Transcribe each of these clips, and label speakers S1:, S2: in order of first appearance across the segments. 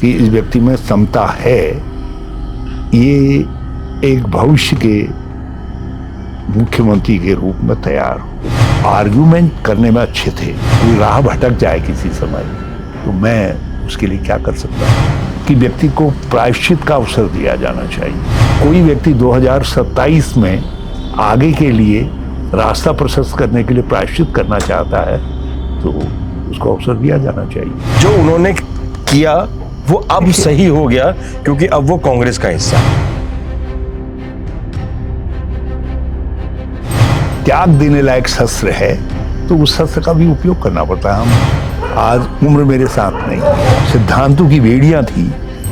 S1: कि इस व्यक्ति में क्षमता है, ये एक भविष्य के मुख्यमंत्री के रूप में तैयार हो। आर्गुमेंट करने में अच्छे थे, कोई राह भटक जाए किसी समय तो मैं उसके लिए क्या कर सकता हूँ कि व्यक्ति को प्रायश्चित का अवसर दिया जाना चाहिए। कोई व्यक्ति 2027 में आगे के लिए रास्ता प्रशस्त करने के लिए प्रायश्चित करना चाहता है तो उसको अवसर दिया जाना चाहिए।
S2: जो उन्होंने किया वो अब सही हो गया क्योंकि अब वो कांग्रेस का हिस्सा है।
S1: त्याग देने लायक शस्त्र है तो उस शस्त्र का भी उपयोग करना पड़ता है। हम आज उम्र मेरे साथ नहीं, सिद्धांतों की बेड़ियां थी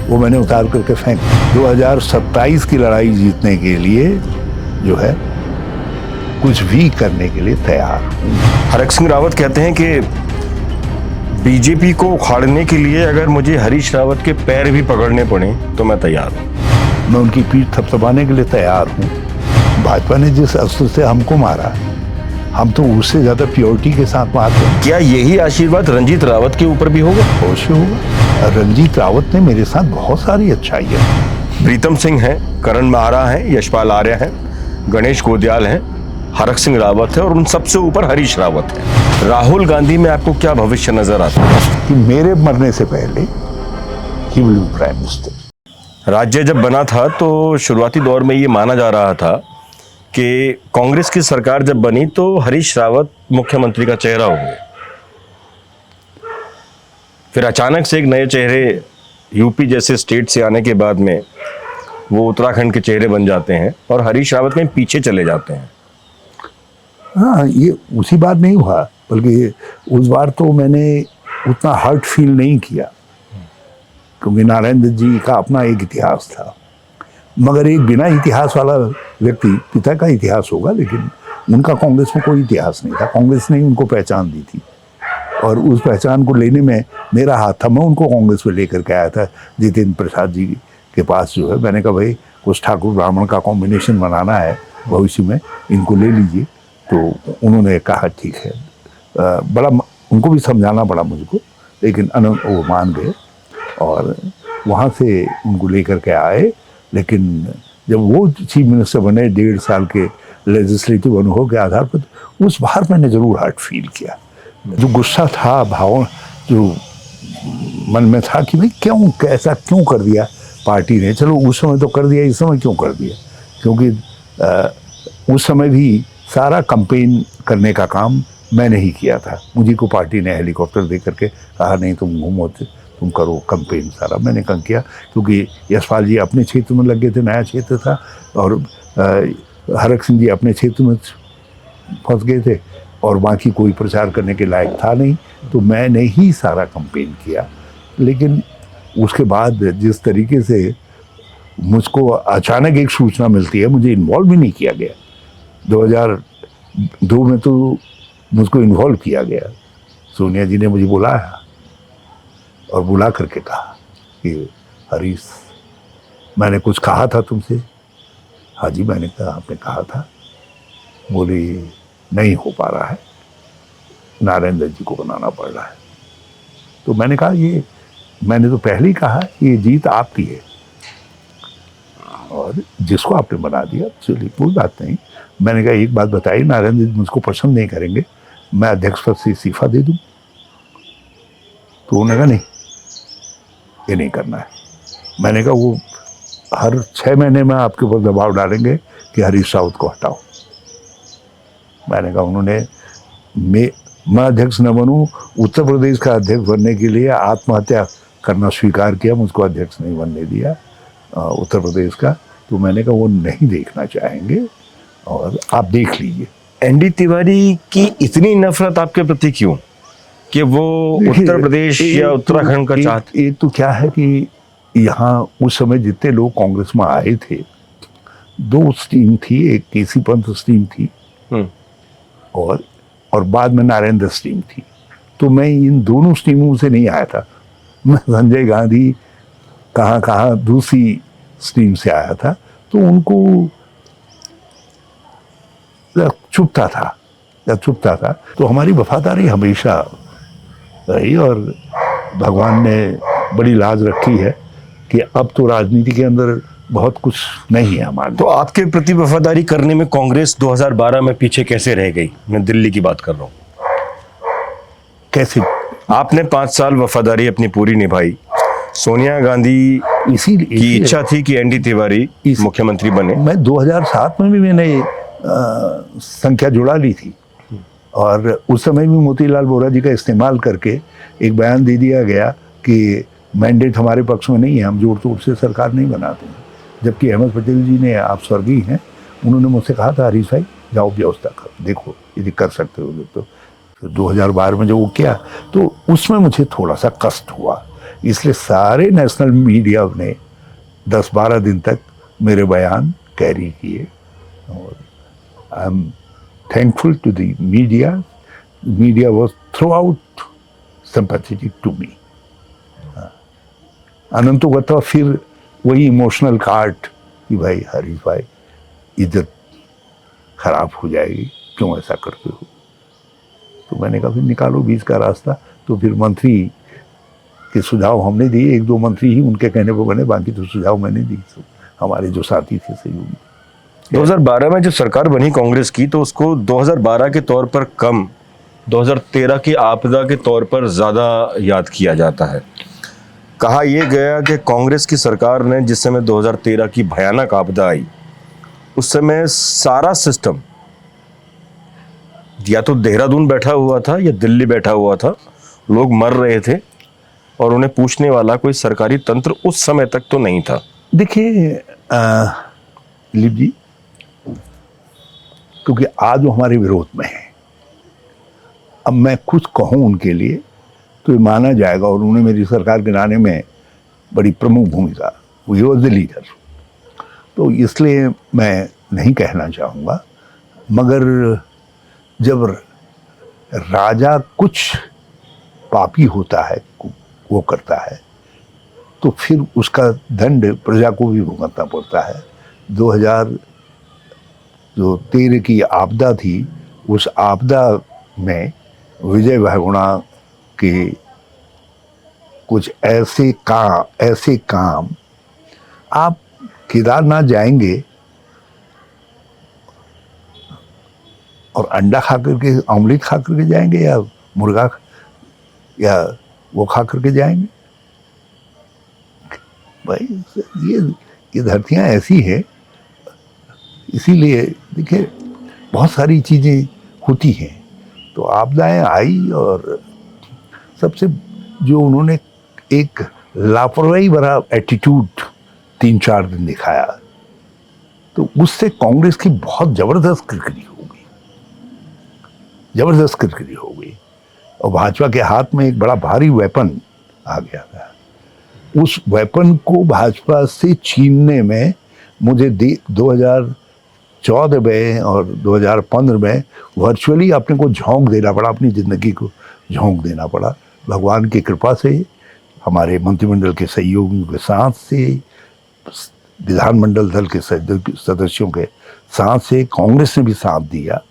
S1: वो मैंने उतार करके फेंक। 2027 की लड़ाई जीतने के लिए जो है कुछ भी करने के लिए तैयार हूं।
S2: हरक सिंह रावत कहते हैं कि बीजेपी को उखाड़ने के लिए अगर मुझे हरीश रावत के पैर भी पकड़ने पड़े तो मैं तैयार हूं।
S1: मैं उनकी पीठ थपथपाने के लिए तैयार हूं। भाजपा ने जिस अस्त्र से हमको मारा, हम तो उससे ज्यादा प्योरिटी के साथ मारते हैं।
S2: क्या यही आशीर्वाद रंजीत रावत के ऊपर भी होगा?
S1: अवश्य होगा। रंजीत रावत ने मेरे साथ बहुत सारी अच्छाइयां।
S2: प्रीतम सिंह हैं, करण माहरा हैं, यशपाल आर्य हैं, गणेश गोदियाल हैं, हरक सिंह रावत है और उन सबसे ऊपर हरीश रावत है। राहुल गांधी में आपको क्या भविष्य नजर आता है?
S1: कि मेरे मरने से पहले he will be prime minister.
S2: राज्य जब बना था तो शुरुआती दौर में ये माना जा रहा था कि कांग्रेस की सरकार जब बनी तो हरीश रावत मुख्यमंत्री का चेहरा होंगे। फिर अचानक से एक नए चेहरे यूपी जैसे स्टेट से आने के बाद में वो उत्तराखंड के चेहरे बन जाते हैं और हरीश रावत कहीं पीछे चले जाते हैं।
S1: हाँ, ये उसी बार नहीं हुआ, बल्कि उस बार तो मैंने उतना हर्ट फील नहीं किया क्योंकि नारायण दत्त जी का अपना एक इतिहास था। मगर एक बिना इतिहास वाला व्यक्ति, पिता का इतिहास होगा लेकिन उनका कांग्रेस में कोई इतिहास नहीं था। कांग्रेस ने उनको पहचान दी थी और उस पहचान को लेने में मेरा हाथ था। मैं उनको कांग्रेस में लेकर के आया था जितेंद्र प्रसाद जी के पास। जो है मैंने कहा भाई कुछ ठाकुर ब्राह्मण का कॉम्बिनेशन बनाना है भविष्य में, इनको ले लीजिए। तो उन्होंने कहा ठीक है। बड़ा उनको भी समझाना पड़ा मुझको, लेकिन वो मान गए और वहाँ से उनको लेकर के आए। लेकिन जब वो चीफ मिनिस्टर बने 1.5 साल के लेजिस्लेटिव अनुभव के आधार पर, उस बार मैंने जरूर हर्ट फील किया। जो गुस्सा था, भाव जो मन में था कि भाई क्यों, ऐसा क्यों कर दिया पार्टी ने। चलो उस समय तो कर दिया, इस समय क्यों कर दिया? क्योंकि उस समय भी सारा कैंपेन करने का काम मैंने ही किया था। मुझे को पार्टी ने हेलीकॉप्टर दे करके कहा नहीं तुम घूमो, तुम करो कैंपेन। सारा मैंने काम किया क्योंकि यशपाल जी अपने क्षेत्र में लग गए थे, नया क्षेत्र था, और हरक सिंह जी अपने क्षेत्र में फंस गए थे और बाकी कोई प्रचार करने के लायक था नहीं। तो मैंने ही सारा कैंपेन किया। लेकिन उसके बाद जिस तरीके से मुझको अचानक एक सूचना मिलती है, मुझे इन्वॉल्व भी नहीं किया गया। 2002 में तो मुझको इन्वॉल्व किया गया। सोनिया जी ने मुझे बुलाया और बुला करके कहा कि हरीश, मैंने कुछ कहा था तुमसे। हाँ जी, मैंने कहा आपने कहा था। बोले नहीं हो पा रहा है, नारायण दत्त जी को बनाना पड़ रहा है। तो मैंने कहा ये मैंने तो पहले ही कहा ये जीत आपकी है और जिसको आपने बना दिया चलिए कोई बात नहीं। मैंने कहा एक बात बताइए, नारायण दत्त मुझको पसंद नहीं करेंगे, मैं अध्यक्ष पद से इस्तीफा दे दूं? तो उन्होंने कहा नहीं, ये नहीं करना है। मैंने कहा वो हर 6 महीने में आपके ऊपर दबाव डालेंगे कि हरीश रावत को हटाओ। मैंने कहा उन्होंने मैं अध्यक्ष न बनूं, उत्तर प्रदेश का अध्यक्ष बनने के लिए आत्महत्या करना स्वीकार किया, मुझको अध्यक्ष नहीं बनने दिया उत्तर प्रदेश का। तो मैंने कहा वो नहीं देखना चाहेंगे और आप देख लीजिए।
S2: एनडी तिवारी की इतनी नफरत आपके प्रति क्यों कि वो उत्तर प्रदेश या उत्तराखंड का चाहते?
S1: एक तो क्या है कि यहाँ उस समय जितने लोग कांग्रेस में आए थे, 2 स्ट्रीम थी, एक केसी पंत स्ट्रीम थी और बाद में नारायण दत्त स्ट्रीम थी। तो मैं इन दोनों स्ट्रीमों से नहीं आया था। मैं संजय गांधी कहाँ दूसरी स्ट्रीम से आया था। तो उनको चुभता था। तो हमारी वफादारी हमेशा रही और भगवान ने बड़ी लाज रखी है कि अब तो राजनीति के अंदर बहुत कुछ नहीं है हमारे।
S2: तो आपके प्रति वफादारी करने में कांग्रेस 2012 में पीछे कैसे रह गई? मैं दिल्ली की बात कर रहा हूँ।
S1: कैसे?
S2: आपने 5 साल वफादारी अपनी पूरी निभाई। सोनिया गांधी की इच्छा थी कि एनडी तिवारी मुख्यमंत्री बने।
S1: मैं 2007 में भी मैंने संख्या जुड़ा ली थी और उस समय भी मोतीलाल वोरा जी का इस्तेमाल करके एक बयान दे दिया गया कि मैंडेट हमारे पक्ष में नहीं है, हम जोड़ तोड़ से सरकार नहीं बनाते हैं। जबकि अहमद पटेल जी ने, आप स्वर्गीय हैं, उन्होंने मुझसे कहा था हरीश भाई जाओ व्यवस्था करो, देखो यदि कर सकते हो तो। 2012 में जो वो किया तो उसमें मुझे थोड़ा सा कष्ट हुआ, इसलिए सारे नेशनल मीडिया ने 10-12 दिन तक मेरे बयान कैरी किए और I am thankful to the media. Media was throughout sympathetic to me. अनंतो गत्वा फिर वही इमोशनल काट कि भाई हरीश भाई इज्जत खराब हो जाएगी, क्यों ऐसा करते हो। तो मैंने कहा फिर निकालो बीच का रास्ता। तो फिर मंत्री के सुझाव हमने दिए, 1-2 मंत्री ही उनके कहने पर बने, बाकी तो सुझाव मैंने दी। तो हमारे जो साथी थे सहयोगी।
S2: 2012 में जब सरकार बनी कांग्रेस की तो उसको 2012 के तौर पर कम, 2013 की आपदा के तौर पर ज़्यादा याद किया जाता है। कहा यह गया कि कांग्रेस की सरकार ने जिस समय 2013 की भयानक आपदा आई, उस समय सारा सिस्टम या तो देहरादून बैठा हुआ था या दिल्ली बैठा हुआ था, लोग मर रहे थे और उन्हें पूछने वाला कोई सरकारी तंत्र उस समय तक तो नहीं था।
S1: देखिए दिलीप जी, क्योंकि आज वो हमारे विरोध में है, अब मैं कुछ कहूँ उनके लिए तो ये माना जाएगा, और उन्होंने मेरी सरकार गिराने में बड़ी प्रमुख भूमिका, ही वॉज द लीडर, तो इसलिए मैं नहीं कहना चाहूँगा। मगर जब राजा कुछ पापी होता है, वो करता है, तो फिर उसका दंड प्रजा को भी भुगतना पड़ता है। 2013 की आपदा थी, उस आपदा में विजय बहुगुणा के कुछ ऐसे काम आप केदारनाथ जाएंगे और अंडा खा करके, ऑमलेट खा करके जाएंगे या मुर्गा या वो खा करके जाएंगे। भाई ये धरतियाँ ऐसी है, इसीलिए देखिए बहुत सारी चीज़ें होती हैं। तो आपदाएं आई और सबसे जो उन्होंने एक लापरवाही भरा एटीट्यूड 3-4 दिन दिखाया, तो उससे कांग्रेस की बहुत ज़बरदस्त किरकिरी हो गई और भाजपा के हाथ में एक बड़ा भारी वेपन आ गया था। उस वेपन को भाजपा से छीनने में मुझे 2014 में और 2015 में वर्चुअली अपने को झोंक देना पड़ा, अपनी ज़िंदगी को झोंक देना पड़ा। भगवान की कृपा से, हमारे मंत्रिमंडल के सहयोगियों के साथ से, विधानमंडल दल के सदस्यों के साथ से, कांग्रेस ने भी साथ दिया,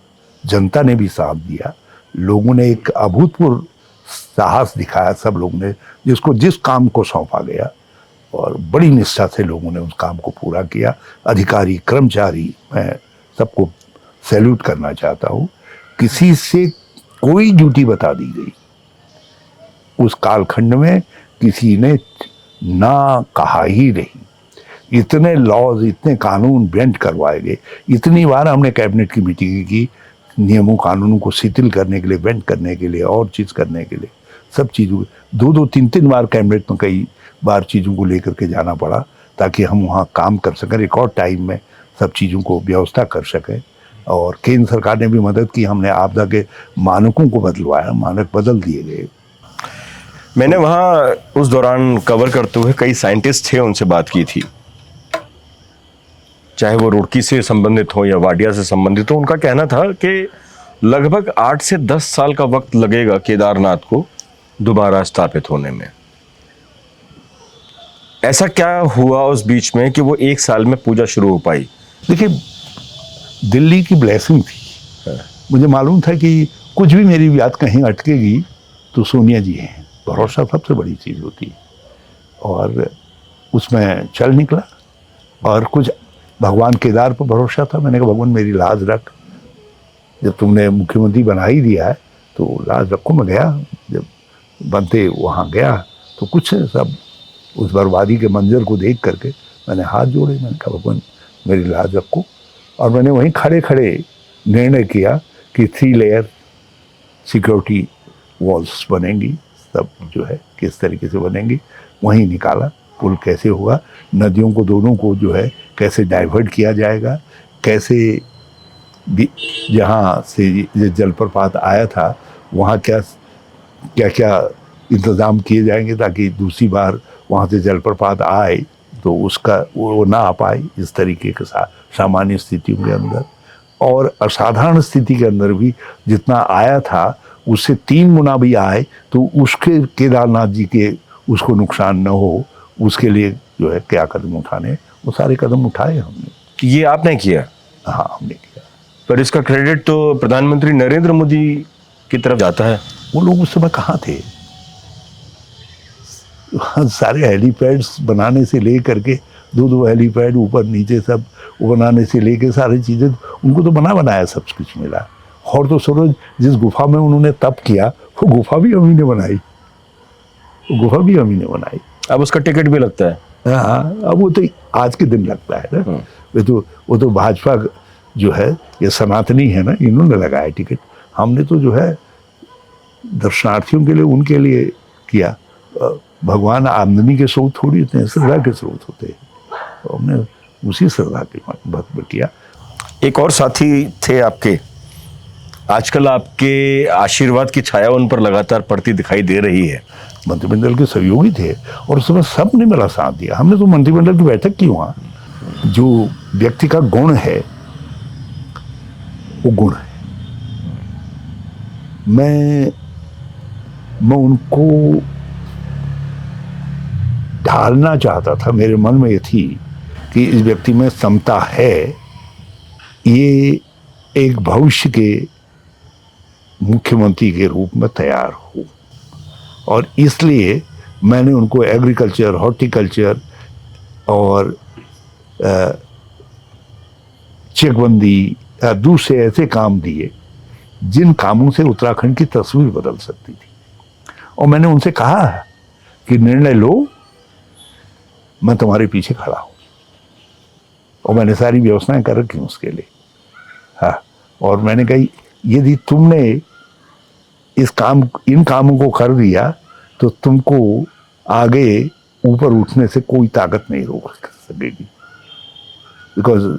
S1: जनता ने भी साथ दिया, लोगों ने एक अभूतपूर्व साहस दिखाया, सब लोगों ने, जिसको जिस काम को सौंपा गया और बड़ी निष्ठा से लोगों ने उस काम को पूरा किया। अधिकारी, कर्मचारी, मैं सबको सैल्यूट करना चाहता हूँ। किसी से कोई ड्यूटी बता दी गई उस कालखंड में, किसी ने ना कहा ही नहीं। इतने लॉज, इतने कानून बेंट करवाए गए, इतनी बार हमने कैबिनेट की मीटिंग की, नियमों कानूनों को शिथिल करने के लिए, बेंट करने के लिए, और चीज़ करने के लिए, सब चीज़ों 2-2, 3-3 बार कैबिनेट में कई बार चीज़ों को लेकर के जाना पड़ा ताकि हम वहाँ काम कर सकें, रिकॉर्ड टाइम में सब चीज़ों को व्यवस्था कर सकें। और केंद्र सरकार ने भी मदद की, हमने आपदा के मानकों को बदलवाया, मानक बदल दिए गए।
S2: मैंने वहाँ उस दौरान कवर करते हुए कई साइंटिस्ट थे, उनसे बात की थी, चाहे वो रुड़की से संबंधित हो या वाडिया से संबंधित हो। उनका कहना था कि लगभग 8 से 10 साल का वक्त लगेगा केदारनाथ को दोबारा स्थापित होने में। ऐसा क्या हुआ उस बीच में कि वो 1 साल में पूजा शुरू हो पाई?
S1: देखिए, दिल्ली की ब्लेसिंग थी। मुझे मालूम था कि कुछ भी मेरी बात कहीं अटकेगी तो सोनिया जी हैं। भरोसा सबसे बड़ी चीज़ होती है। और उसमें चल निकला। और कुछ भगवान केदार पर भरोसा था। मैंने कहा भगवान मेरी लाज रख, जब तुमने मुख्यमंत्री बना ही दिया है तो लाज रखो। मैं गया, जब बनते वहाँ गया तो कुछ सब उस बर्बादी के मंजर को देख करके मैंने हाथ जोड़े। मैंने कहा भगवान मेरी लाज रखो। और मैंने वहीं खड़े खड़े निर्णय किया कि 3 लेयर सिक्योरिटी वॉल्स बनेंगी, सब जो है किस तरीके से बनेंगी, वहीं निकाला। पुल कैसे होगा, नदियों को दोनों को जो है कैसे डाइवर्ट किया जाएगा, कैसे जहाँ से ये जलप्रपात आया था वहाँ क्या क्या क्या इंतज़ाम किए जाएंगे ताकि दूसरी बार वहाँ से जलप्रपात आए तो उसका वो ना आ पाए इस तरीके के साथ सामान्य स्थितियों के अंदर। और असाधारण स्थिति के अंदर भी जितना आया था उससे 3 गुना भी आए तो उसके केदारनाथ जी के उसको नुकसान न हो, उसके लिए जो है क्या कदम उठाने, वो सारे कदम उठाए हमने।
S2: ये आपने किया?
S1: हाँ हमने किया।
S2: पर इसका क्रेडिट तो प्रधानमंत्री नरेंद्र मोदी की तरफ जाता है।
S1: वो लोग उस समय कहाँ थे? सारे हेलीपैड्स बनाने से ले करके 2-2 हेलीपैड ऊपर नीचे सब वो बनाने से लेके सारी चीज़ें उनको तो बनाया सब कुछ मिला। और तो सरोज जिस गुफा में उन्होंने तप किया वो गुफा भी हम ही ने बनाई, वो गुफा भी हम ही ने बनाई।
S2: अब उसका टिकट भी लगता है।
S1: हाँ, अब वो तो आज के दिन लगता है ना। वो तो भाजपा जो है ये सनातनी है ना, इन्होंने लगाया टिकट। हमने तो जो है दर्शनार्थियों के लिए उनके लिए किया। भगवान आमदनी के स्रोत थोड़ी होते हैं, श्रद्धा के स्रोत होते हैं, तो हमने उसी श्रद्धा के भक्त में किया।
S2: एक और साथी थे आपके, आजकल आपके आशीर्वाद की छाया उन पर लगातार पड़ती दिखाई दे रही है।
S1: मंत्रिमंडल के सहयोगी थे और उस समय सब ने मेरा साथ दिया। हमने तो मंत्रिमंडल की बैठक की वहाँ। जो व्यक्ति का गुण है वो गुण है। मैं उनको ढालना चाहता था, मेरे मन में ये थी कि इस व्यक्ति में क्षमता है, ये एक भविष्य के मुख्यमंत्री के रूप में तैयार हो। और इसलिए मैंने उनको एग्रीकल्चर, हॉर्टिकल्चर और चेकबंदी दूसरे ऐसे काम दिए जिन कामों से उत्तराखंड की तस्वीर बदल सकती थी। और मैंने उनसे कहा कि निर्णय लो, मैं तुम्हारे पीछे खड़ा हूं। और मैंने सारी व्यवस्थाएं कर रखी उसके लिए। हाँ, और मैंने कही यदि तुमने इन कामों को कर दिया तो तुमको आगे ऊपर उठने से कोई ताकत नहीं रोक सकेगी। Because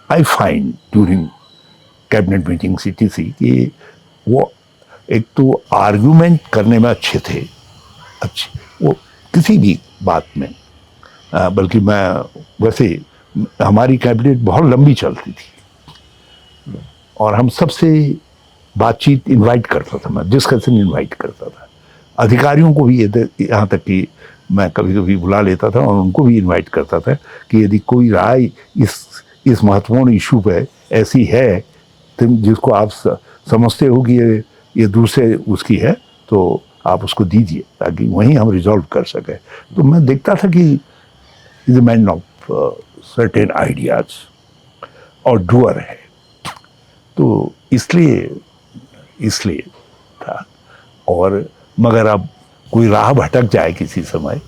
S1: I find during cabinet meeting CTC कि वो एक तो आर्ग्यूमेंट करने में अच्छे थे, वो किसी भी बात में, बल्कि मैं वैसे हमारी कैबिनेट बहुत लंबी चलती थी और हम सबसे बातचीत इनवाइट करता था, मैं डिस्कशन इनवाइट करता था। अधिकारियों को भी यहाँ तक कि मैं कभी कभी बुला लेता था और उनको भी इनवाइट करता था कि यदि कोई राय इस महत्वपूर्ण इशू पे ऐसी है जिसको आप समझते हो कि ये दूसरे उसकी है तो आप उसको दीजिए ताकि वहीं हम रिजॉल्व कर सकें। तो मैं देखता था कि is a man of certain ideas और डूअर है, तो इसलिए था। और मगर अब कोई राह भटक जाए किसी समय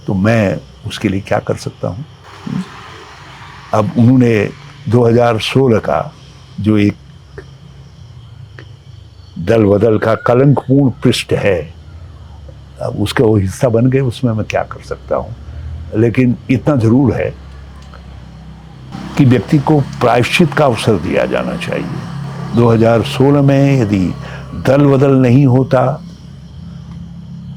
S1: तो मैं उसके लिए क्या कर सकता हूँ। अब उन्होंने 2016 का जो एक दल बदल का कलंकपूर्ण पृष्ठ है, अब उसका वो हिस्सा बन गए, उसमें मैं क्या कर सकता हूँ। लेकिन इतना जरूर है कि व्यक्ति को प्रायश्चित का अवसर दिया जाना चाहिए। 2016 में यदि दल बदल नहीं होता,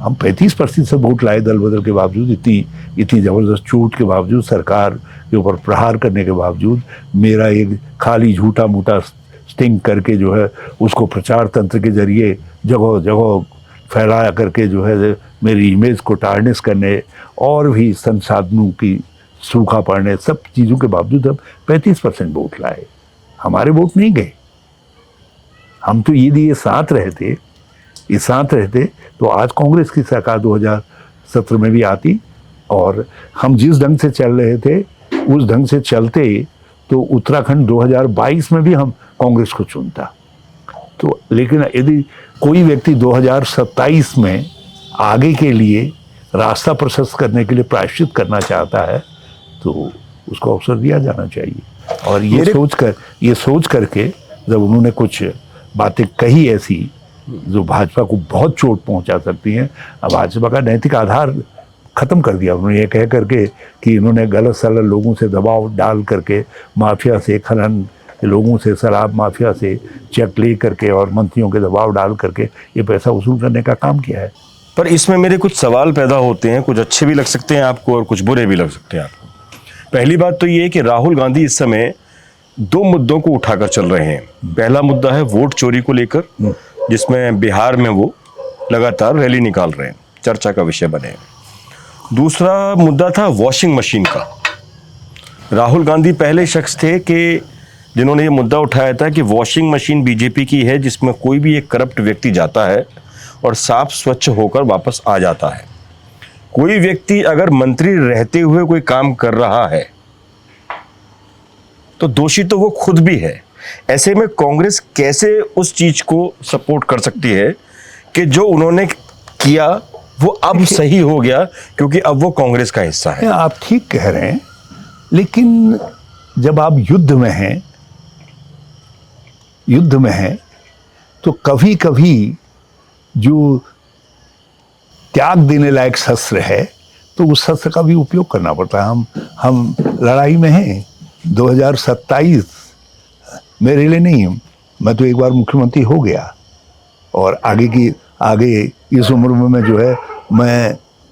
S1: हम 35% वोट लाए दल बदल के बावजूद, इतनी जबरदस्त चोट के बावजूद, सरकार के ऊपर प्रहार करने के बावजूद, मेरा एक खाली झूठा मूठा स्टिंग करके जो है उसको प्रचार तंत्र के जरिए जगह जगह फैलाया करके जो है मेरी इमेज को टार्निश करने और भी संसाधनों की सूखा पड़ने, सब चीज़ों के बावजूद हम 35% वोट लाए। हमारे वोट नहीं गए। हम तो ये साथ रहते तो आज कांग्रेस की सरकार 2017 में भी आती और हम जिस ढंग से चल रहे थे उस ढंग से चलते तो उत्तराखंड 2022 में भी हम कांग्रेस को चुनता। तो लेकिन यदि कोई व्यक्ति 2027 में आगे के लिए रास्ता प्रशस्त करने के लिए प्रायश्चित करना चाहता है तो उसको अवसर दिया जाना चाहिए। और ये सोच करके जब उन्होंने कुछ बातें कही ऐसी जो भाजपा को बहुत चोट पहुंचा सकती हैं, अब भाजपा का नैतिक आधार खत्म कर दिया उन्होंने, ये कह करके कि इन्होंने गलत सलत लोगों से दबाव डाल करके माफिया से, खनन लोगों से, शराब माफिया से चेक ले करके और मंत्रियों के दबाव डाल करके ये पैसा वसूल करने का काम किया है।
S2: पर इसमें मेरे कुछ सवाल पैदा होते हैं, कुछ अच्छे भी लग सकते हैं आपको और कुछ बुरे भी लग सकते हैं आपको। पहली बात तो ये है कि राहुल गांधी इस समय दो मुद्दों को उठाकर चल रहे हैं। पहला मुद्दा है वोट चोरी को लेकर, जिसमें बिहार में वो लगातार रैली निकाल रहे हैं, चर्चा का विषय बने। दूसरा मुद्दा था वॉशिंग मशीन का। राहुल गांधी पहले शख्स थे कि जिन्होंने ये मुद्दा उठाया था कि वॉशिंग मशीन बीजेपी की है, जिसमें कोई भी एक करप्ट व्यक्ति जाता है और साफ स्वच्छ होकर वापस आ जाता है। कोई व्यक्ति अगर मंत्री रहते हुए कोई काम कर रहा है तो दोषी तो वो खुद भी है। ऐसे में कांग्रेस कैसे उस चीज को सपोर्ट कर सकती है कि जो उन्होंने किया वो अब सही हो गया क्योंकि अब वो कांग्रेस का हिस्सा है?
S1: आप ठीक कह रहे हैं, लेकिन जब आप युद्ध में हैं तो कभी कभी जो त्याग देने लायक शस्त्र है तो उस शस्त्र का भी उपयोग करना पड़ता है। हम लड़ाई में हैं। 2027 मेरे लिए नहीं, मैं तो एक बार मुख्यमंत्री हो गया और आगे इस उम्र में मैं जो है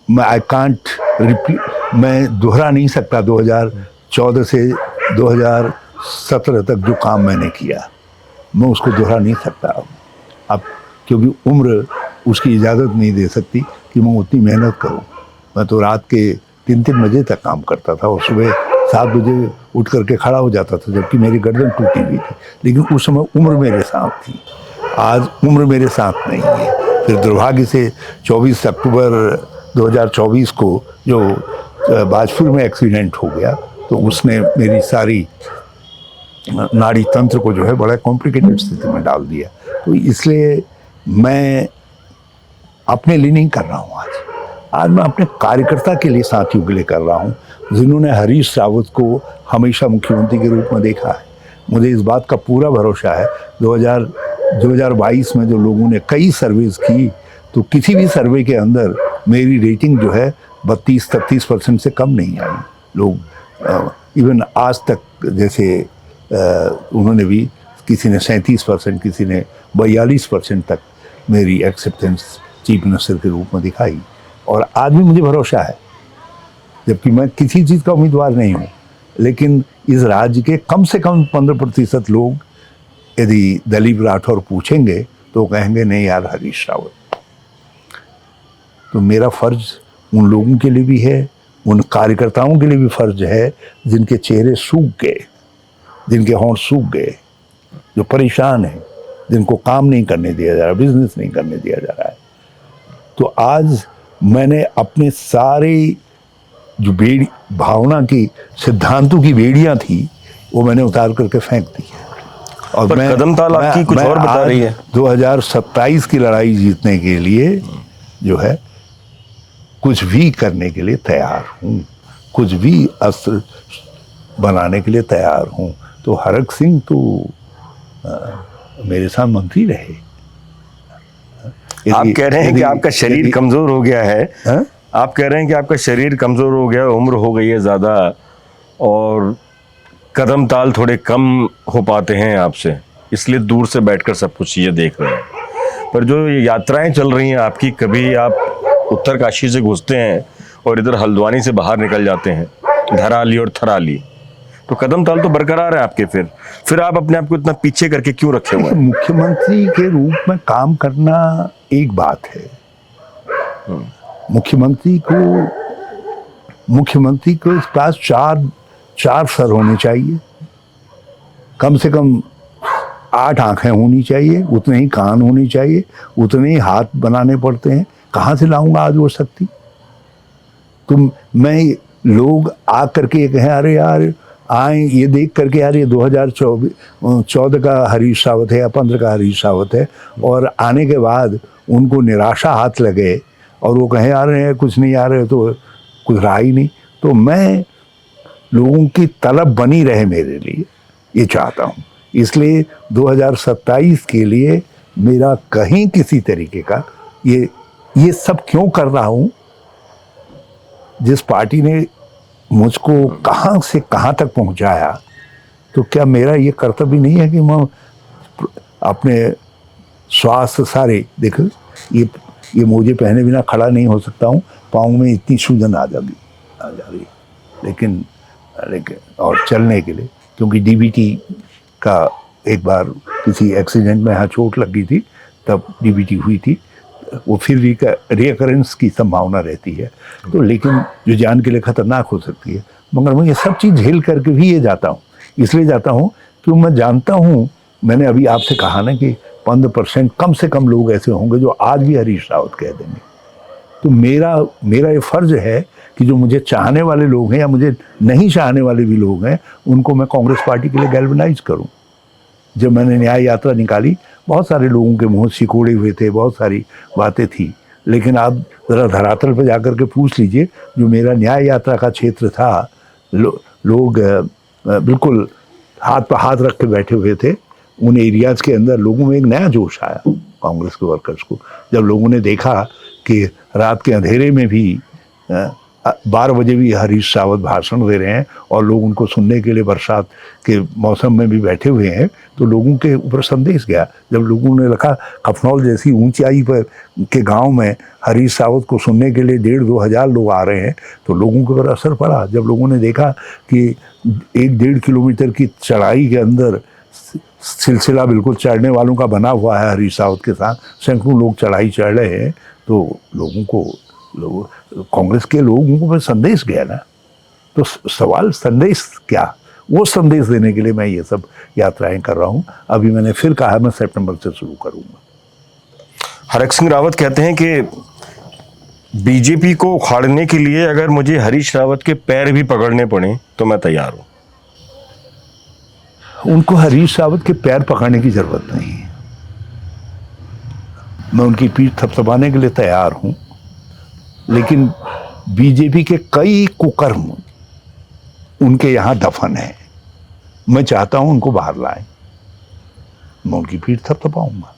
S1: मैं आई कांट रिपीट, मैं दोहरा नहीं सकता 2014 से 2017 तक जो काम मैंने किया, मैं उसको दोहरा नहीं सकता अब क्योंकि उम्र उसकी इजाज़त नहीं दे सकती कि मैं उतनी मेहनत करूं। मैं तो रात के 3-3 बजे तक काम करता था और सुबह 7 बजे उठ करके खड़ा हो जाता था, जबकि मेरी गर्दन टूटी हुई थी। लेकिन उस समय उम्र मेरे साथ थी, आज उम्र मेरे साथ नहीं है। फिर दुर्भाग्य से 24 अक्टूबर 2024 को जो बाजपुर में एक्सीडेंट हो गया तो उसने मेरी सारी नाड़ी तंत्र को जो है बड़ा कॉम्प्लिकेटेड स्थिति में डाल दिया। तो इसलिए मैं अपने लिए नहीं कर रहा हूँ आज मैं अपने कार्यकर्ता के लिए, साथियों के लिए कर रहा हूँ जिन्होंने हरीश रावत को हमेशा मुख्यमंत्री के रूप में देखा है। मुझे इस बात का पूरा भरोसा है 2022 में जो लोगों ने कई सर्वेज की तो किसी भी सर्वे के अंदर मेरी रेटिंग जो है 32-33% से कम नहीं आई। लोग इवन आज तक जैसे उन्होंने भी किसी ने 37%, किसी ने 42% तक मेरी एक्सेप्टेंस चीफ मिनिस्टर के रूप में दिखाई और आज भी मुझे भरोसा है, जबकि मैं किसी चीज़ का उम्मीदवार नहीं हूँ। लेकिन इस राज्य के कम से कम 15% लोग यदि दलीप राठौर पूछेंगे तो कहेंगे नहीं यार हरीश रावत। तो मेरा फर्ज उन लोगों के लिए भी है, उन कार्यकर्ताओं के लिए भी फर्ज है जिनके चेहरे सूख गए, जिनके होंठ सूख गए, जो परेशान हैं, जिनको काम नहीं करने दिया जा रहा, बिजनेस नहीं करने दिया जा रहा है। तो आज मैंने अपने सारे जो भावना की सिद्धांतों की बेड़ियां थी वो मैंने उतार करके फेंक दी है। और
S2: पर कदमताल आपकी कुछ और बता रही है।
S1: 2027 की लड़ाई जीतने के लिए जो है कुछ भी करने के लिए तैयार हूँ, कुछ भी अस्त्र बनाने के लिए तैयार हूँ। तो हरक सिंह तो मेरे साथ मंत्री रहे।
S2: आप कह रहे हैं कि आपका शरीर कमजोर हो गया है, आप कह रहे हैं कि आपका शरीर कमजोर हो गया, उम्र हो गई है ज्यादा और कदम ताल थोड़े कम हो पाते हैं आपसे, इसलिए दूर से बैठकर सब कुछ चीजें देख रहे हैं। पर जो ये यात्राएं चल रही हैं आपकी, कभी आप उत्तरकाशी से घुसते हैं और इधर हल्द्वानी से बाहर निकल जाते हैं, धराली और थराली, तो कदम ताल तो बरकरार है आपके। फिर आप अपने आप को इतना पीछे करके क्यों रखे हुए हैं?
S1: मुख्यमंत्री के रूप में काम करना एक बात है, मुख्यमंत्री को इस पास चार सर होने चाहिए, कम से कम 8 आंखें होनी चाहिए, उतने ही कान होने चाहिए, उतने ही हाथ बनाने पड़ते हैं। कहाँ से लाऊंगा आज वो शक्ति? तुम मैं लोग आ करके ये कहें अरे यार आए ये देख करके यार ये 2014 का हरीश रावत है या 15 का हरीश रावत है, और आने के बाद उनको निराशा हाथ लगे और वो कहें यार ये कुछ नहीं आ रहे तो कुछ रहा ही नहीं। तो मैं लोगों की तलब बनी रहे मेरे लिए, ये चाहता हूँ। इसलिए 2027 के लिए मेरा कहीं किसी तरीके का ये सब क्यों कर रहा हूँ, जिस पार्टी ने मुझको कहाँ से कहाँ तक पहुँचाया, तो क्या मेरा ये कर्तव्य नहीं है कि मैं अपने स्वास्थ्य सारे देखो, ये मोजे पहने बिना खड़ा नहीं हो सकता हूँ, पाँव में इतनी सूजन आ जा रही, लेकिन और चलने के लिए, क्योंकि डीबीटी का एक बार किसी एक्सीडेंट में यहाँ चोट लग गई थी, तब डीबीटी हुई थी, वो फिर रिकरेंस की संभावना रहती है, तो लेकिन जो जान के लिए खतरनाक हो सकती है। मगर मैं ये सब चीज़ झेल करके भी ये जाता हूँ, इसलिए जाता हूँ क्योंकि मैं जानता हूँ, मैंने अभी आपसे कहा ना कि 15% कम से कम लोग ऐसे होंगे जो आज भी हरीश रावत कह देंगे। तो मेरा ये फर्ज है कि जो मुझे चाहने वाले लोग हैं या मुझे नहीं चाहने वाले भी लोग हैं, उनको मैं कांग्रेस पार्टी के लिए गैल्वेनाइज करूं। जब मैंने न्याय यात्रा निकाली, बहुत सारे लोगों के मुंह सिकोड़े हुए थे, बहुत सारी बातें थी, लेकिन आप ज़रा धरातल पर जाकर के पूछ लीजिए, जो मेरा न्याय यात्रा का क्षेत्र था, लोग बिल्कुल हाथ पर हाथ रख के बैठे हुए थे। उन एरियाज़ के अंदर लोगों में एक नया जोश आया कांग्रेस के वर्कर्स को, जब लोगों ने देखा कि रात के अंधेरे में भी 12 बजे भी हरीश रावत भाषण दे रहे हैं और लोग उनको सुनने के लिए बरसात के मौसम में भी बैठे हुए हैं, तो लोगों के ऊपर संदेश गया। जब लोगों ने लिखा खफनौल जैसी ऊंचाई पर के गांव में हरीश रावत को सुनने के लिए 1,500-2 हज़ार लोग आ रहे हैं, तो लोगों के ऊपर असर पड़ा। जब लोगों ने देखा कि 1-1.5 किलोमीटर की चढ़ाई के अंदर सिलसिला बिल्कुल चढ़ने वालों का बना हुआ है, हरीश रावत के साथ सैकड़ों लोग चढ़ाई चढ़ रहे हैं, तो कांग्रेस के लोगों को संदेश गया ना। तो सवाल संदेश क्या, वो संदेश देने के लिए मैं ये सब यात्राएं कर रहा हूँ। अभी मैंने फिर कहा मैं सितंबर से शुरू करूँगा।
S2: हरक सिंह रावत कहते हैं कि बीजेपी को उखाड़ने के लिए अगर मुझे हरीश रावत के पैर भी पकड़ने पड़े तो मैं तैयार हूँ।
S1: उनको हरीश रावत के पैर पकड़ने की जरूरत नहीं है, मैं उनकी पीठ थपथपाने के लिए तैयार हूं, लेकिन बीजेपी के कई कुकर्म उनके यहां दफन है। मैं चाहता हूं उनको बाहर लाएं, मैं उनकी पीठ थपथपाऊंगा,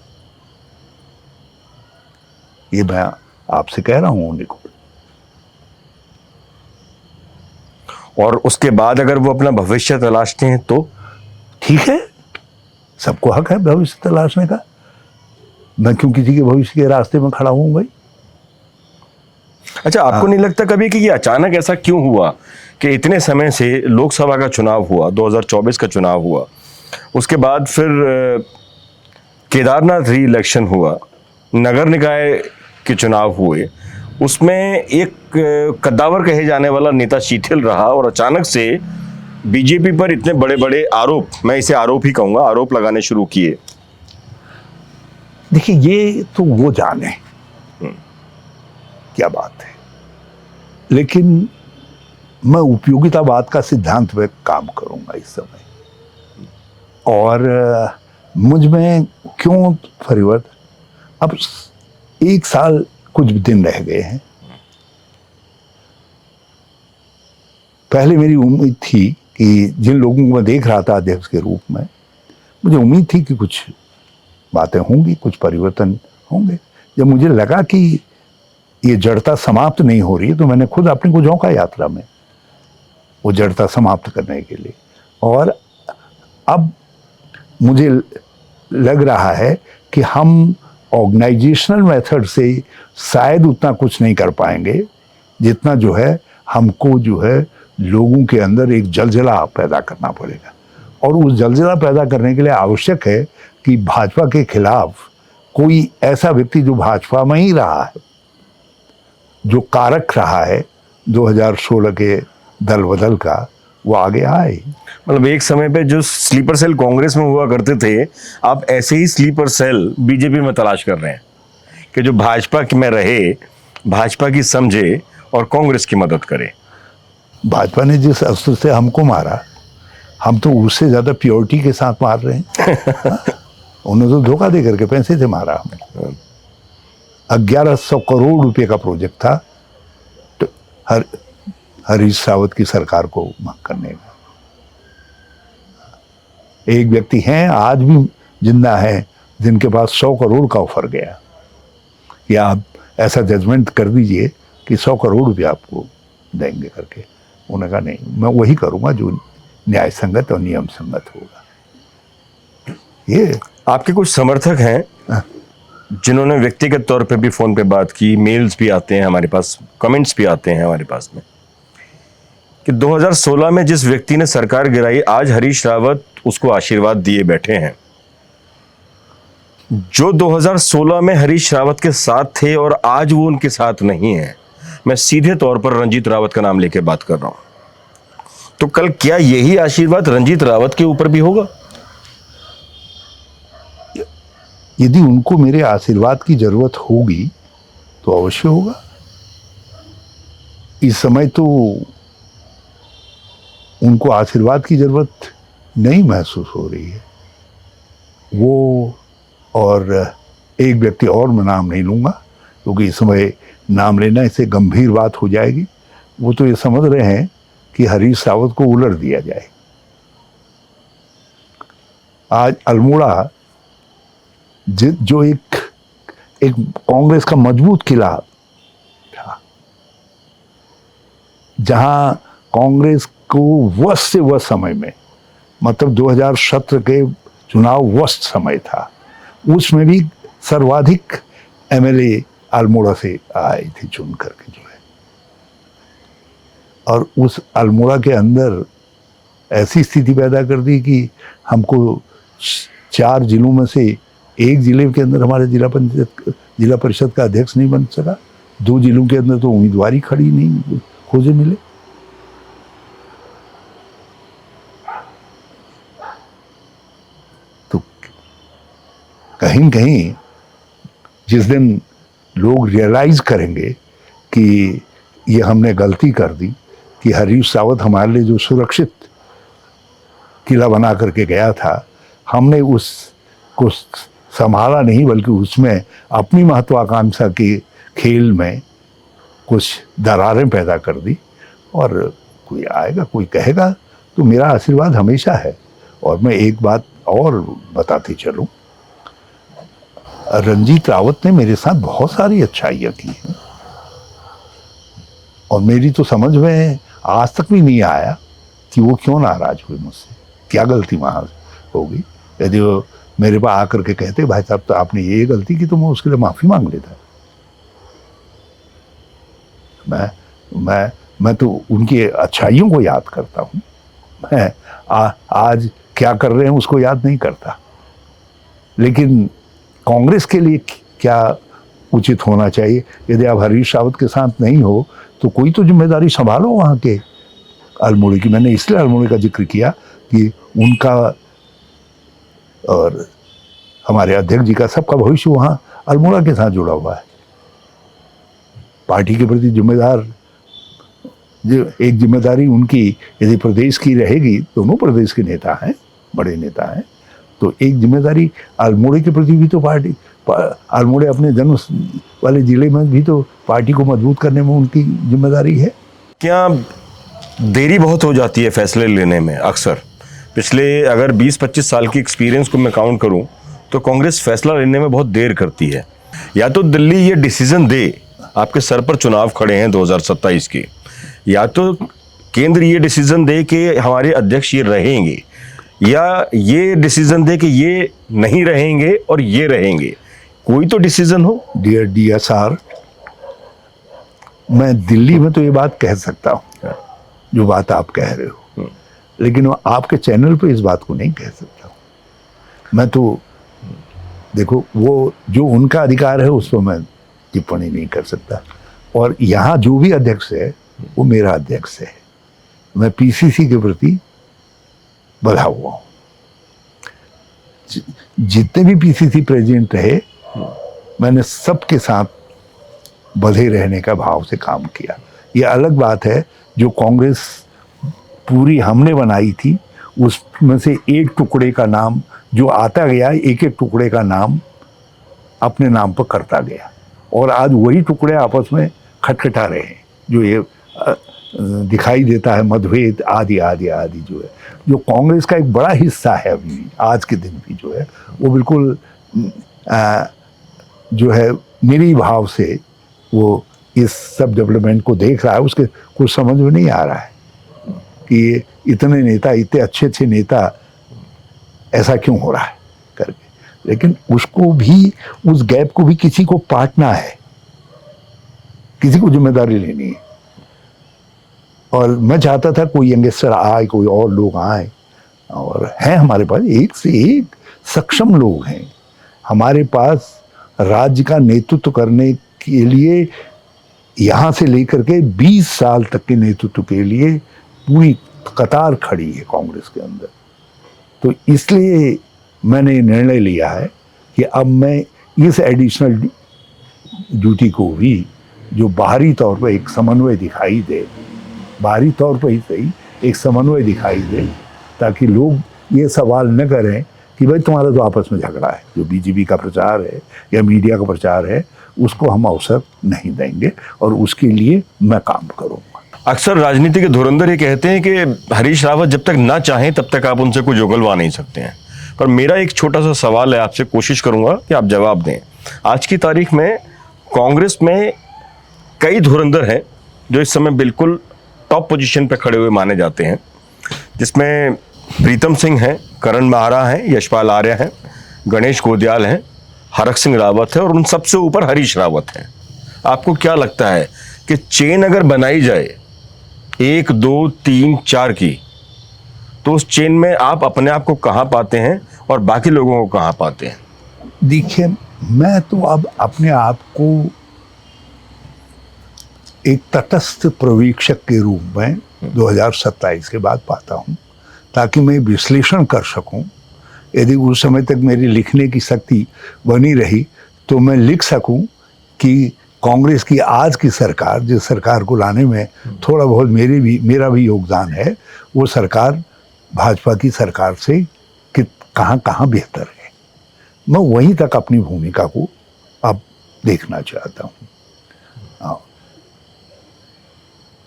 S1: ये मैं आपसे कह रहा हूं उनको।
S2: और उसके बाद अगर वो अपना भविष्य तलाशते हैं तो
S1: ठीक है, सबको हक है भविष्य तलाशने का, मैं क्यों किसी के भविष्य के रास्ते में खड़ा हूँ भाई।
S2: अच्छा, आपको नहीं लगता कभी कि ये अचानक ऐसा क्यों हुआ कि इतने समय से लोकसभा का चुनाव हुआ, 2024 का चुनाव हुआ, उसके बाद फिर केदारनाथ री इलेक्शन हुआ, नगर निकाय के चुनाव हुए, उसमें एक कद्दावर कहे जाने वाला नेता शिथिल रहा और अचानक से बीजेपी पर इतने बड़े बड़े आरोप, मैं इसे आरोप ही कहूंगा, आरोप लगाने शुरू किए।
S1: देखिए ये तो वो जाने क्या बात है, लेकिन मैं उपयोगितावाद का सिद्धांत पे काम करूंगा इस समय। और मुझ में क्यों परिवर्तन, अब 1 साल कुछ दिन रह गए हैं। पहले मेरी उम्मीद थी कि जिन लोगों को मैं देख रहा था अध्यक्ष के रूप में, मुझे उम्मीद थी कि कुछ बातें होंगी, कुछ परिवर्तन होंगे। जब मुझे लगा कि ये जड़ता समाप्त नहीं हो रही है, तो मैंने खुद अपने को झोंका यात्रा में वो जड़ता समाप्त करने के लिए। और अब मुझे लग रहा है कि हम ऑर्गेनाइजेशनल मेथड से शायद उतना कुछ नहीं कर पाएंगे जितना जो है हमको जो है लोगों के अंदर एक जलजला पैदा करना पड़ेगा। और उस जलजला पैदा करने के लिए आवश्यक है कि भाजपा के खिलाफ कोई ऐसा व्यक्ति जो भाजपा में ही रहा है, जो कारक रहा है 2016 के दल बदल का, वो आगे आए।
S2: मतलब एक समय पे जो स्लीपर सेल कांग्रेस में हुआ करते थे, आप ऐसे ही स्लीपर सेल बीजेपी में तलाश कर रहे हैं कि जो भाजपा में रहे, भाजपा की समझे और कांग्रेस की मदद करे?
S1: भाजपा ने जिस अस्त्र से हमको मारा, हम तो उससे ज्यादा प्योरिटी के साथ मार रहे हैं। उन्होंने तो धोखा दे करके पैसे से मारा हमें। 1100 करोड़ रुपए का प्रोजेक्ट था, तो हरीश रावत की सरकार को मांग करने का। एक व्यक्ति हैं आज भी जिंदा है जिनके पास 100 करोड़ का ऑफर गया कि आप ऐसा जजमेंट कर दीजिए कि 100 करोड़ रुपया आपको देंगे करके। उन्होंने कहा नहीं, मैं वही करूंगा जो न्याय संगत और नियम संगत होगा। ये
S2: आपके कुछ समर्थक हैं जिन्होंने व्यक्तिगत तौर पे भी फोन पे बात की, मेल्स भी आते हैं हमारे पास, कमेंट्स भी आते हैं हमारे पास में, कि 2016 में जिस व्यक्ति ने सरकार गिराई, आज हरीश रावत उसको आशीर्वाद दिए बैठे हैं। जो 2016 में हरीश रावत के साथ थे और आज वो उनके साथ नहीं है, मैं सीधे तौर पर रंजीत रावत का नाम लेके बात कर रहा हूं। तो कल क्या यही आशीर्वाद रंजीत रावत के ऊपर भी होगा?
S1: यदि उनको मेरे आशीर्वाद की जरूरत होगी तो अवश्य होगा। इस समय तो उनको आशीर्वाद की जरूरत नहीं महसूस हो रही है। वो और एक व्यक्ति और मैं नाम नहीं लूंगा क्योंकि इस समय नाम लेना इससे गंभीर बात हो जाएगी। वो तो ये समझ रहे हैं कि हरीश रावत को उलट दिया जाए। आज अल्मोड़ा जो एक कांग्रेस का मजबूत किला था, जहां कांग्रेस को वर्ष से वर्ष समय में, मतलब 2017 के चुनाव वर्ष समय था, उसमें भी सर्वाधिक एमएलए अल्मोड़ा से आए थे चुन करके जो है। और उस अल्मोड़ा के अंदर ऐसी स्थिति पैदा कर दी कि हमको 4 जिलों में से एक जिले के अंदर हमारे जिला परिषद का अध्यक्ष नहीं बन सका। 2 जिलों के अंदर तो उम्मीदवारी खड़ी नहीं खोजे मिले। तो कहीं न कहीं जिस दिन लोग रियलाइज करेंगे कि ये हमने गलती कर दी कि हरीश रावत हमारे लिए जो सुरक्षित किला बना करके गया था, हमने उसको संभाला नहीं बल्कि उसमें अपनी महत्वाकांक्षा के खेल में कुछ दरारें पैदा कर दी। और कोई आएगा कोई कहेगा तो मेरा आशीर्वाद हमेशा है। और मैं एक बात और बताते चलूं, रंजीत रावत ने मेरे साथ बहुत सारी अच्छाइयाँ की हैं और मेरी तो समझ में आज तक भी नहीं आया कि वो क्यों नाराज हुए मुझसे, क्या गलती वहाँ होगी। यदि वो मेरे पास आकर के कहते भाई साहब तो आपने ये गलती की, तो मैं उसके लिए माफी मांग लेता। मैं तो उनकी अच्छाइयों को याद करता हूँ। मैं आज क्या कर रहे हैं उसको याद नहीं करता। लेकिन कांग्रेस के लिए क्या उचित होना चाहिए, यदि आप हरीश रावत के साथ नहीं हो तो कोई तो जिम्मेदारी संभालो वहाँ के अल्मोड़े की। मैंने इसलिए अल्मोड़े का जिक्र किया कि उनका और हमारे अध्यक्ष जी का सबका भविष्य वहाँ अल्मोड़ा के साथ जुड़ा हुआ है। पार्टी के प्रति जिम्मेदार जो एक जिम्मेदारी उनकी यदि प्रदेश की रहेगी, दोनों प्रदेश के नेता हैं, बड़े नेता हैं, तो एक जिम्मेदारी अल्मोड़े के प्रति भी तो पार्टी, अल्मोड़े अपने जन्म वाले जिले में भी तो पार्टी को मजबूत करने में उनकी जिम्मेदारी है।
S2: क्या देरी बहुत हो जाती है फैसले लेने में? अक्सर पिछले अगर 20-25 साल की एक्सपीरियंस को मैं काउंट करूं तो कांग्रेस फैसला लेने में बहुत देर करती है। या तो दिल्ली ये डिसीजन दे, आपके सर पर चुनाव खड़े हैं 2027 के, या तो केंद्र ये डिसीजन दे कि हमारे अध्यक्ष ये रहेंगे, या ये डिसीजन दे कि ये नहीं रहेंगे और ये रहेंगे। कोई तो डिसीजन हो।
S1: डियर DSR, मैं दिल्ली में तो ये बात कह सकता हूँ जो बात आप कह रहे हो, लेकिन वो आपके चैनल पे इस बात को नहीं कह सकता। मैं तो देखो, वो जो उनका अधिकार है उस पर मैं टिप्पणी नहीं कर सकता। और यहाँ जो भी अध्यक्ष है वो मेरा अध्यक्ष है। मैं PCC के प्रति बधा हुआ हूँ। जितने भी PCC प्रेसिडेंट रहे, मैंने सबके साथ बधे रहने का भाव से काम किया। ये अलग बात है जो कांग्रेस पूरी हमने बनाई थी, उसमें से एक टुकड़े का नाम जो आता गया, एक एक टुकड़े का नाम अपने नाम पर करता गया, और आज वही टुकड़े आपस में खटखटा रहे हैं। जो ये दिखाई देता है मतभेद आदि आदि आदि, जो है जो कांग्रेस का एक बड़ा हिस्सा है अभी भी, आज के दिन भी जो है वो बिल्कुल जो है निरी भाव से वो इस सब डेवलपमेंट को देख रहा है। उसके कुछ समझ में नहीं आ रहा है कि इतने नेता, इतने अच्छे अच्छे नेता, ऐसा क्यों हो रहा है करके। लेकिन उसको भी, उस गैप को भी किसी को पाटना है, किसी को जिम्मेदारी लेनी है। और मैं चाहता था कोई यंगस्टर आए, कोई और लोग आए, और हैं हमारे पास एक से एक सक्षम लोग हैं हमारे पास राज्य का नेतृत्व करने के लिए। यहाँ से लेकर के 20 साल तक के नेतृत्व के लिए पूरी कतार खड़ी है कांग्रेस के अंदर। तो इसलिए मैंने निर्णय लिया है कि अब मैं इस एडिशनल ड्यूटी को भी, जो बाहरी तौर पर एक समन्वय दिखाई दे, बाहरी तौर पर ही सही, एक समन्वय दिखाई दे, ताकि लोग ये सवाल न करें कि भाई तुम्हारा तो आपस में झगड़ा है। जो बीजेपी का प्रचार है या मीडिया का प्रचार है, उसको हम अवसर नहीं देंगे, और उसके लिए मैं काम करूँगा।
S2: अक्सर राजनीति के धुरंधर ये कहते हैं कि हरीश रावत जब तक ना चाहें तब तक आप उनसे कुछ उगलवा नहीं सकते हैं। पर मेरा एक छोटा सा सवाल है आपसे, कोशिश करूंगा कि आप जवाब दें। आज की तारीख में कांग्रेस में कई धुरंधर हैं जो इस समय बिल्कुल टॉप पोजीशन पे खड़े हुए माने जाते हैं, जिसमें प्रीतम सिंह हैं, करण माहरा हैं, यशपाल आर्य हैं, गणेश गोदियाल हैं, हरक सिंह रावत है, और उन सबसे ऊपर हरीश रावत हैं। आपको क्या लगता है कि चेन अगर बनाई जाए 1 2 3 4 की, तो उस चेन में आप अपने आप को कहाँ पाते हैं और बाकी लोगों को कहाँ पाते हैं?
S1: देखिए, मैं तो अब अपने आप को एक तटस्थ पर्यवेक्षक के रूप में 2027 के बाद पाता हूँ, ताकि मैं विश्लेषण कर सकूं। यदि उस समय तक मेरी लिखने की शक्ति बनी रही तो मैं लिख सकूं कि कांग्रेस की आज की सरकार, जिस सरकार को लाने में थोड़ा बहुत मेरा भी योगदान है, वो सरकार भाजपा की सरकार से कि कहाँ कहाँ बेहतर है। मैं वहीं तक अपनी भूमिका को अब देखना चाहता हूँ।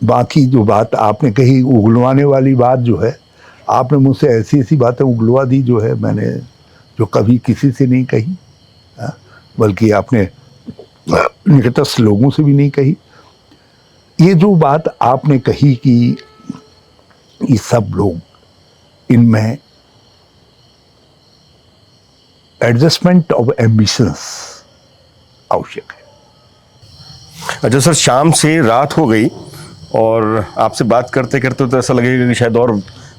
S1: बाकी जो बात आपने कही, उगलवाने वाली बात जो है, आपने मुझसे ऐसी ऐसी बातें उगलवा दी जो है मैंने, जो कभी किसी से नहीं कही, बल्कि आपने निकटस्थ लोगों से भी नहीं कही। ये जो बात आपने कही कि ये सब लोग, इनमें एडजस्टमेंट ऑफ एम्बिशंस आवश्यक है।
S2: अच्छा सर, शाम से रात हो गई और आपसे बात करते करते तो ऐसा लगेगा कि शायद और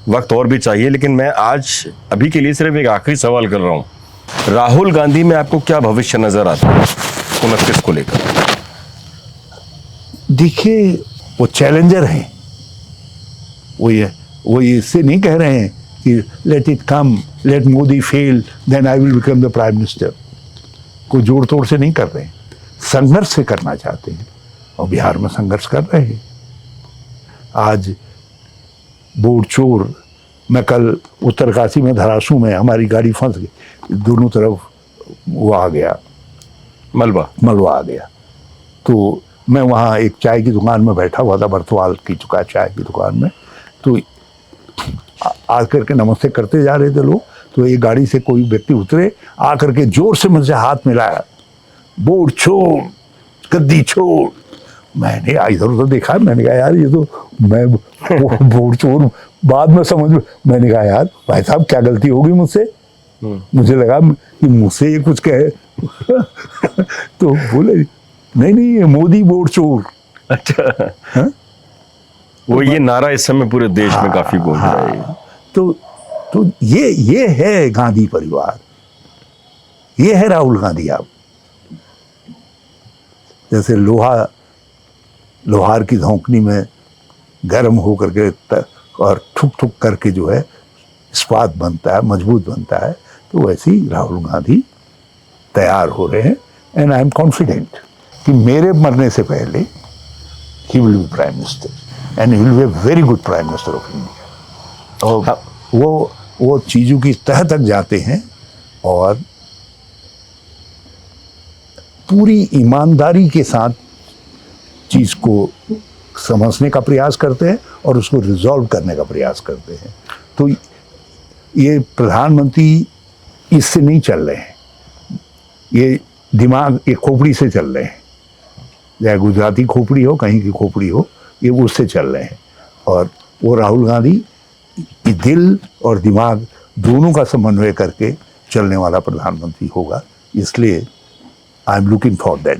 S2: वक्त और भी चाहिए, लेकिन मैं आज अभी के लिए सिर्फ एक आखिरी सवाल कर रहा हूँ। राहुल गांधी में आपको क्या भविष्य नजर आता है 29 को लेकर?
S1: देखिए, वो चैलेंजर हैं, वो इससे नहीं कह रहे हैं कि let it come, let Modi fail then I will become the prime minister. कोई जोड़ तोड़ से नहीं कर रहे हैं, संघर्ष से करना चाहते हैं, और बिहार में संघर्ष कर रहे हैं। आज बोर्ड चोर, मैं कल उत्तरकाशी में धरासू में हमारी गाड़ी फंस गई, दोनों तरफ वो आ गया, मलबा आ गया। तो मैं वहाँ एक चाय की दुकान में बैठा हुआ था, बर्तवाल की चाय की दुकान में, तो आ करके नमस्ते करते जा रहे थे लोग, तो एक गाड़ी से कोई व्यक्ति उतरे, आ करके जोर से मुझसे हाथ मिलाया, बोर्ड छोड़, गद्दी छोड़। मैंने इधर उधर देखा, मैंने कहा यार ये तो मैं बोर्ड चोर, बाद में समझ में, मैंने कहा यार भाई साहब क्या गलती होगी मुझसे, मुझे लगा कि मुझसे ये कुछ कहे तो बोले नहीं ये मोदी बोर्ड चोर।
S2: अच्छा, वो ये नारा इस समय पूरे देश में काफी गूंज रहा है।
S1: तो ये है गांधी परिवार, ये है राहुल गांधी। आप जैसे लोहार की धौंकनी में गर्म होकर के और ठुक ठुक करके जो है इस्पात बनता है, मजबूत बनता है, तो वैसे ही राहुल गांधी तैयार हो रहे हैं। एंड आई एम कॉन्फिडेंट कि मेरे मरने से पहले he will be prime minister and he will be a very good prime minister of India. और वो चीज़ों की तह तक जाते हैं और पूरी ईमानदारी के साथ चीज़ को समझने का प्रयास करते हैं और उसको रिजॉल्व करने का प्रयास करते हैं। तो ये प्रधानमंत्री इससे नहीं चल रहे हैं, ये दिमाग एक खोपड़ी से चल रहे हैं, चाहे गुजराती खोपड़ी हो कहीं की खोपड़ी हो, ये उससे चल रहे हैं। और वो राहुल गांधी ये दिल और दिमाग दोनों का समन्वय करके चलने वाला प्रधानमंत्री होगा, इसलिए I am looking for that.